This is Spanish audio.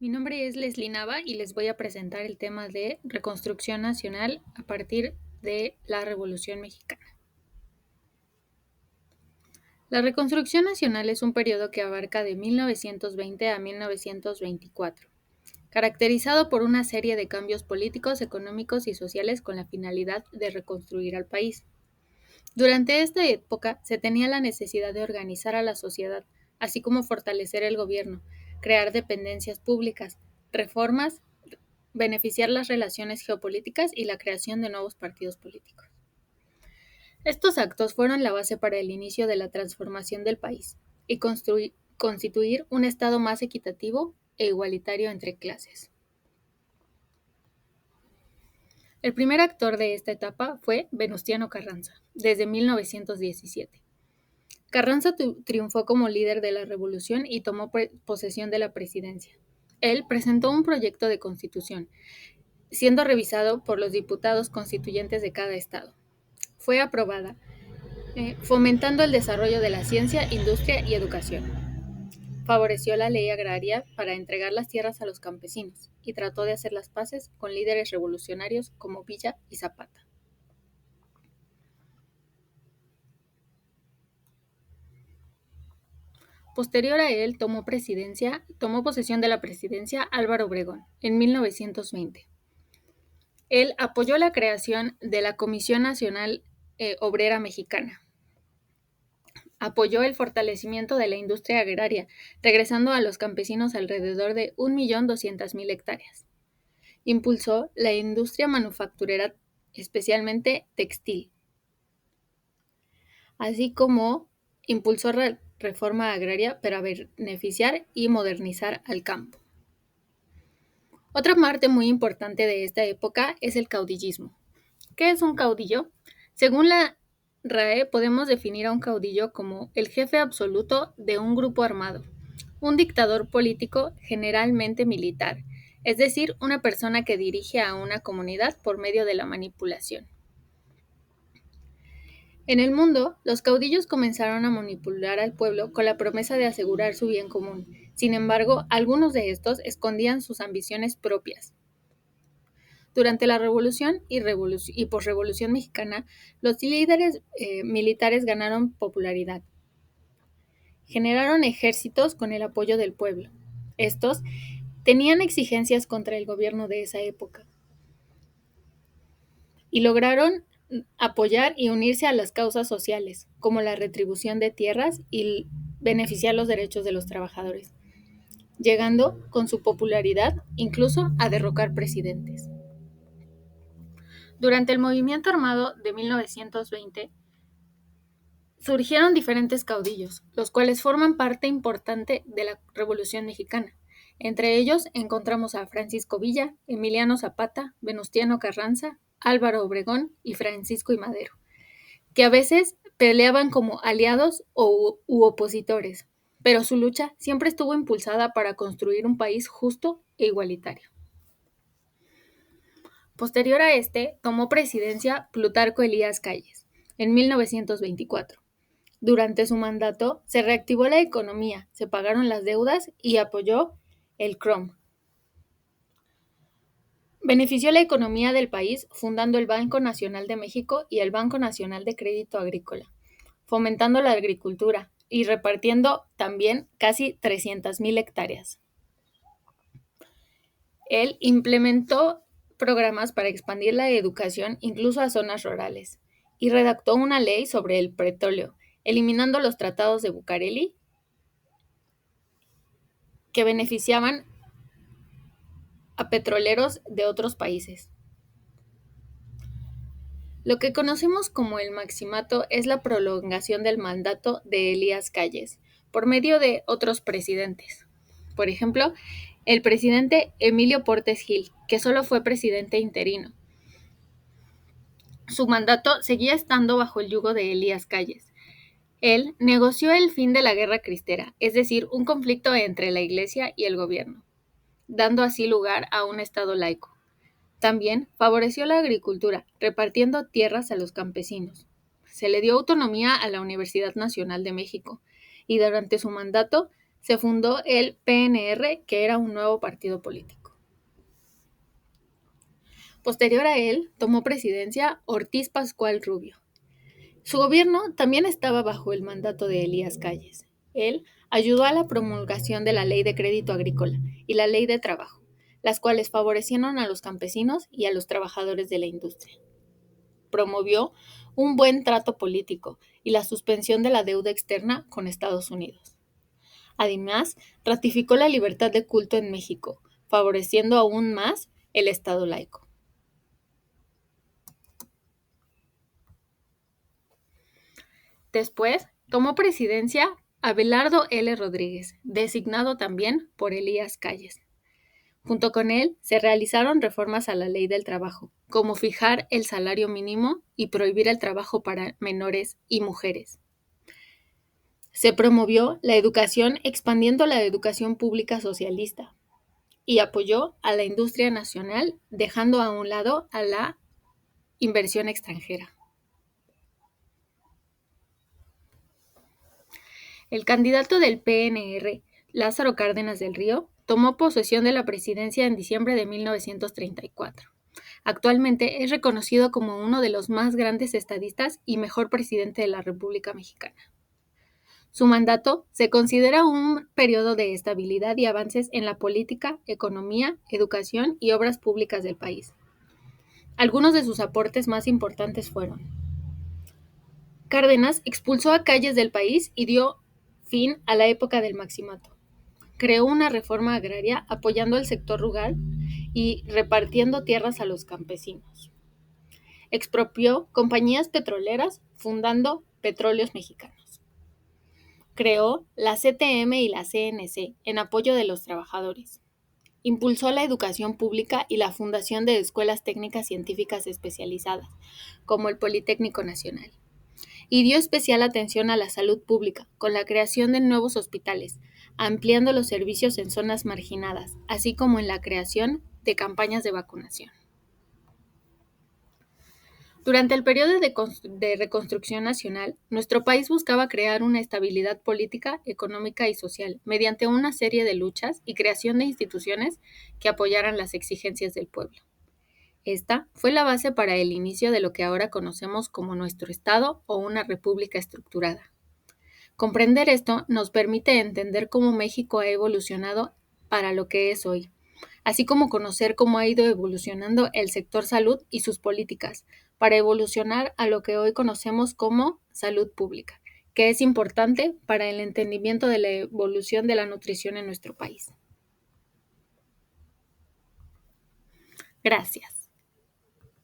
Mi nombre es Leslie Nava y les voy a presentar el tema de reconstrucción nacional a partir de la Revolución Mexicana. La reconstrucción nacional es un periodo que abarca de 1920 a 1924, caracterizado por una serie de cambios políticos, económicos y sociales con la finalidad de reconstruir al país. Durante esta época se tenía la necesidad de organizar a la sociedad, así como fortalecer el gobierno, crear dependencias públicas, reformas, beneficiar las relaciones geopolíticas y la creación de nuevos partidos políticos. Estos actos fueron la base para el inicio de la transformación del país y constituir un Estado más equitativo e igualitario entre clases. El primer actor de esta etapa fue Venustiano Carranza, desde 1917. Carranza triunfó como líder de la revolución y tomó posesión de la presidencia. Él presentó un proyecto de constitución, siendo revisado por los diputados constituyentes de cada estado. Fue aprobada, fomentando el desarrollo de la ciencia, industria y educación. Favoreció la ley agraria para entregar las tierras a los campesinos y trató de hacer las paces con líderes revolucionarios como Villa y Zapata. Posterior a él tomó posesión de la presidencia Álvaro Obregón en 1920. Él apoyó la creación de la Comisión Nacional Obrera Mexicana. Apoyó el fortalecimiento de la industria agraria, regresando a los campesinos alrededor de 1.200.000 hectáreas. Impulsó la industria manufacturera, especialmente textil, así como impulsó reforma agraria para beneficiar y modernizar al campo. Otra parte muy importante de esta época es el caudillismo. ¿Qué es un caudillo? Según la RAE, podemos definir a un caudillo como el jefe absoluto de un grupo armado, un dictador político generalmente militar, es decir, una persona que dirige a una comunidad por medio de la manipulación. En el mundo, los caudillos comenzaron a manipular al pueblo con la promesa de asegurar su bien común. Sin embargo, algunos de estos escondían sus ambiciones propias. Durante la Revolución y posrevolución mexicana, los líderes militares ganaron popularidad. Generaron ejércitos con el apoyo del pueblo. Estos tenían exigencias contra el gobierno de esa época y lograron apoyar y unirse a las causas sociales, como la retribución de tierras y beneficiar los derechos de los trabajadores, llegando con su popularidad incluso a derrocar presidentes. Durante el movimiento armado de 1920, surgieron diferentes caudillos, los cuales forman parte importante de la Revolución Mexicana. Entre ellos encontramos a Francisco Villa, Emiliano Zapata, Venustiano Carranza, Álvaro Obregón y Francisco I. Madero, que a veces peleaban como aliados u opositores, pero su lucha siempre estuvo impulsada para construir un país justo e igualitario. Posterior a este, tomó presidencia Plutarco Elías Calles en 1924. Durante su mandato se reactivó la economía, se pagaron las deudas y apoyó el CROM. Benefició la economía del país fundando el Banco Nacional de México y el Banco Nacional de Crédito Agrícola, fomentando la agricultura y repartiendo también casi 300.000 hectáreas. Él implementó programas para expandir la educación incluso a zonas rurales y redactó una ley sobre el petróleo, eliminando los tratados de Bucareli que beneficiaban a petroleros de otros países. Lo que conocemos como el maximato es la prolongación del mandato de Elías Calles por medio de otros presidentes. Por ejemplo, el presidente Emilio Portes Gil, que solo fue presidente interino. Su mandato seguía estando bajo el yugo de Elías Calles. Él negoció el fin de la guerra cristera, es decir, un conflicto entre la Iglesia y el gobierno, dando así lugar a un Estado laico. También favoreció la agricultura, repartiendo tierras a los campesinos. Se le dio autonomía a la Universidad Nacional de México y durante su mandato se fundó el PNR, que era un nuevo partido político. Posterior a él, tomó presidencia Ortiz Pascual Rubio. Su gobierno también estaba bajo el mandato de Elías Calles. Él ayudó a la promulgación de la Ley de Crédito Agrícola y la Ley de Trabajo, las cuales favorecieron a los campesinos y a los trabajadores de la industria. Promovió un buen trato político y la suspensión de la deuda externa con Estados Unidos. Además, ratificó la libertad de culto en México, favoreciendo aún más el Estado laico. Después, tomó presidencia Abelardo L. Rodríguez, designado también por Elías Calles. Junto con él, se realizaron reformas a la ley del trabajo, como fijar el salario mínimo y prohibir el trabajo para menores y mujeres. Se promovió la educación expandiendo la educación pública socialista y apoyó a la industria nacional, dejando a un lado a la inversión extranjera. El candidato del PNR, Lázaro Cárdenas del Río, tomó posesión de la presidencia en diciembre de 1934. Actualmente es reconocido como uno de los más grandes estadistas y mejor presidente de la República Mexicana. Su mandato se considera un periodo de estabilidad y avances en la política, economía, educación y obras públicas del país. Algunos de sus aportes más importantes fueron: Cárdenas expulsó a Calles del país y dio fin a la época del maximato. Creó una reforma agraria apoyando al sector rural y repartiendo tierras a los campesinos. Expropió compañías petroleras, fundando Petróleos Mexicanos. Creó la CTM y la CNC en apoyo de los trabajadores. Impulsó la educación pública y la fundación de escuelas técnicas científicas especializadas, como el Politécnico Nacional. Y dio especial atención a la salud pública, con la creación de nuevos hospitales, ampliando los servicios en zonas marginadas, así como en la creación de campañas de vacunación. Durante el periodo de reconstrucción nacional, nuestro país buscaba crear una estabilidad política, económica y social mediante una serie de luchas y creación de instituciones que apoyaran las exigencias del pueblo. Esta fue la base para el inicio de lo que ahora conocemos como nuestro Estado o una república estructurada. Comprender esto nos permite entender cómo México ha evolucionado para lo que es hoy, así como conocer cómo ha ido evolucionando el sector salud y sus políticas, para evolucionar a lo que hoy conocemos como salud pública, que es importante para el entendimiento de la evolución de la nutrición en nuestro país. Gracias.